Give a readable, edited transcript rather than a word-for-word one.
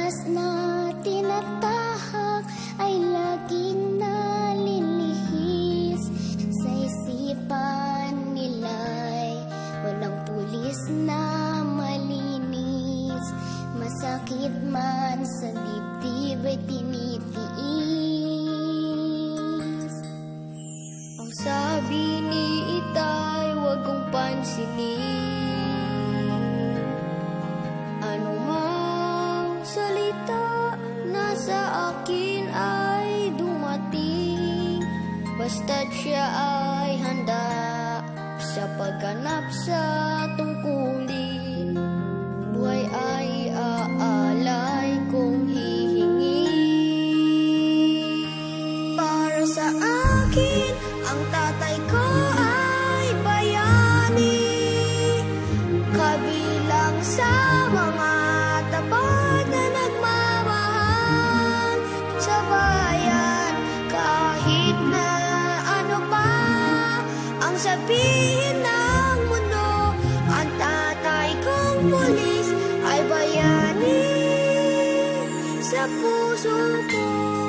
oras na tinatahak ay laging nalilihis. Sa isipan nila'y walang pulis na malinis. Masakit man sa dibdib ay tinitiis. Ang sabi ni Itay, wag kong pansinin. Anumang salita na sa akin ay dumating, basta't siya ay handa sa pagganap sa tungkulin. Buhay ay aalay kung hihingi. Para sa akin, ang tatay ko ay bayani, kabilang sa mga tapat na nagmamahal sa bayan. Kahit na ano pa ang sabihin ng mundo, ang tatay kong pulis ay bayani sa puso ko.